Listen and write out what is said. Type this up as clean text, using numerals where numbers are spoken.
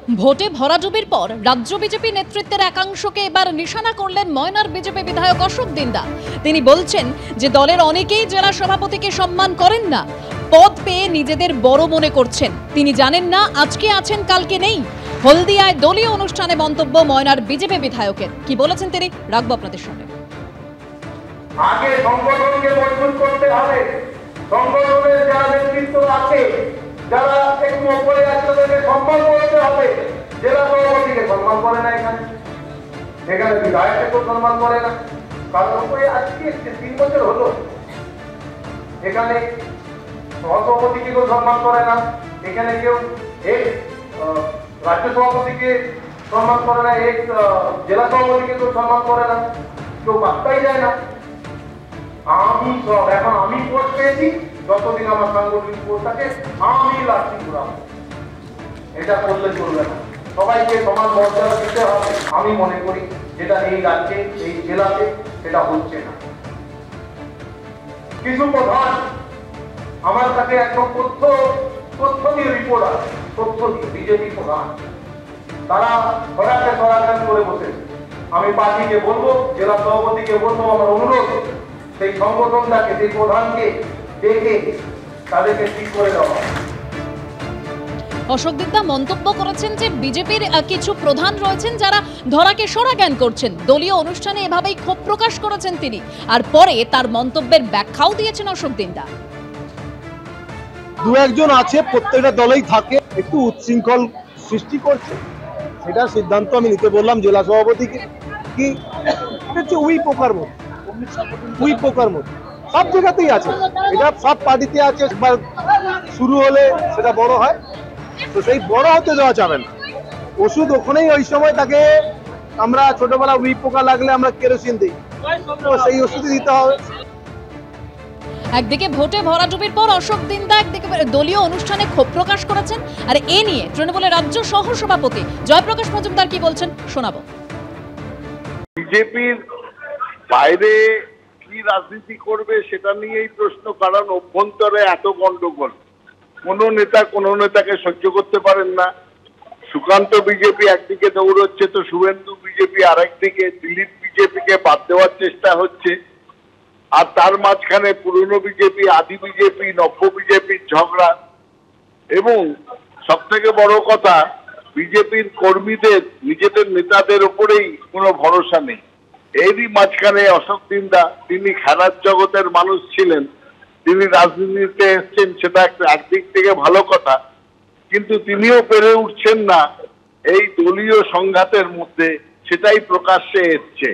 ভোটে ভরাডুবির পর রাজ্য বিজেপি নেতৃত্বের একাংশকে এবার নিশানা করলেন ময়নার বিজেপি বিধায়ক অশোক দিন্দা। তিনি বলছেন যে দলের অনেকেই জেলা সভাপতিকে সম্মান করেন না, পদ পেয়ে নিজেদের বড় মনে করছেন। তিনি জানেন না আজকে আছেন কালকে নেই। হলদিয়ায় দলীয় অনুষ্ঠানে মন্তব্য ময়নার বিজেপি বিধায়কের। কি বলেছেন তিনি রাখবো আপনাদের সামনে। আগে সংগঠনকে মজবুত করতে হবে। সংগঠনের যারা নেতৃত্ব আছে, যারা একটু উপরে আছে, তাদেরকে সম্মান করতে হবে। জেলা সভাপতিকে সম্মান করে না, এখানে বিধায়ককে সম্মান করে না। কারণ আজকে 3 বছর হলো এখানে সভাপতিকে কেউ সম্মান করে না, এখানে কেউ এক রাজ্য সভাপতিকে সম্মান করে না, এক জেলা সভাপতিকে কেউ সম্মান করে না, কেউ বার্তাই যায় না। আমি সব এখন আমি পোস্ট পেয়েছি, যতদিন আমার সাংগঠনিক পোস্ট থাকে আমি লাঠি ঘুরাবো। এটা করলে চলবে না, সবাইকে সমান মর্যাদা দিতে হবে। আমি মনে করি যেটা এই রাজ্যে এই জেলাতে সেটা হচ্ছে না। কিছু প্রধান আমার কাছে একদম তথ্য দিয়ে রিপোর্ট আছে, তথ্য দিয়ে বিজেপি প্রধান তারা সরাসরি করে বসেছে। আমি পার্টিকে বলবো, জেলা সভাপতিকে বলবো, আমার অনুরোধ সেই সংগঠনটাকে, সেই প্রধানকে দেখে তাদেরকে ঠিক করে দেওয়া। অশোক দিন্দা মন্তব্য করেছেন যে বিজেপির কিছু প্রধান রয়েছেন যারা ধরাকে সরা জ্ঞান করছেন। দলীয় অনুষ্ঠানে এভাবেই ক্ষোভ প্রকাশ করেছেন তিনি, আর পরে তার মন্তব্যের ব্যাখ্যাও দিয়েছেন অশোক দিন্দা। দু একজন আছে, প্রত্যেকটা দলেই থাকে, একটু উচ্ছৃঙ্খল সৃষ্টি করছে, সেটার সিদ্ধান্ত আমি নিতে বললাম জেলা সভাপতিকে। কি হচ্ছে উই পোকার মতো সব জায়গাতেই আছে, এটা সব পার্টিতে আছে। একবার শুরু হলে সেটা বড় হয়, তো সেই বড় হতে দেওয়া যাবে না। ওষুধ ওখানেই, ওই সময় তাকে আমরা ছোটবেলা উই পোকা লাগলে আমরা কেরোসিন দিই, তো সেই ওষুধই দিতে হবে। একদিকে ভোটে ভরাডুবির পর অশোক দিন্দা একদিকে দলীয় অনুষ্ঠানে ক্ষোভ প্রকাশ করেছেন, আর এ নিয়ে তৃণমূলের রাজ্য সহ সভাপতি জয়প্রকাশ মজুমদার কি বলছেন শোনাবো। বিজেপির বাইরে কি রাজনীতি করবে সেটা নিয়েই প্রশ্ন, কারণ অভ্যন্তরে এত গন্ডগোল, কোন নেতাকে সহ্য করতে পারেন না। সুকান্ত বিজেপি একদিকে দৌড়চ্ছে, তো শুভেন্দু বিজেপি আরেকদিকে, দিলীপ বিজেপিকে বাদ দেওয়ার চেষ্টা হচ্ছে, আর তার মাঝখানে পুরনো বিজেপি, আদি বিজেপি, নব্য বিজেপির ঝগড়া। এবং সব থেকে বড় কথা, বিজেপির কর্মীদের, নিজেদের নেতাদের উপরেই কোনো ভরসা নেই। এরই মাঝখানে অশোক দিন্দা, তিনি খেলার জগতের মানুষ ছিলেন, তিনি রাজনীতিতে এসছেন, সেটা একদিক থেকে ভালো কথা, কিন্তু তিনিও পেরে উঠছেন না এই দলীয় সংঘাতের মধ্যে, সেটাই প্রকাশ্যে এসছে।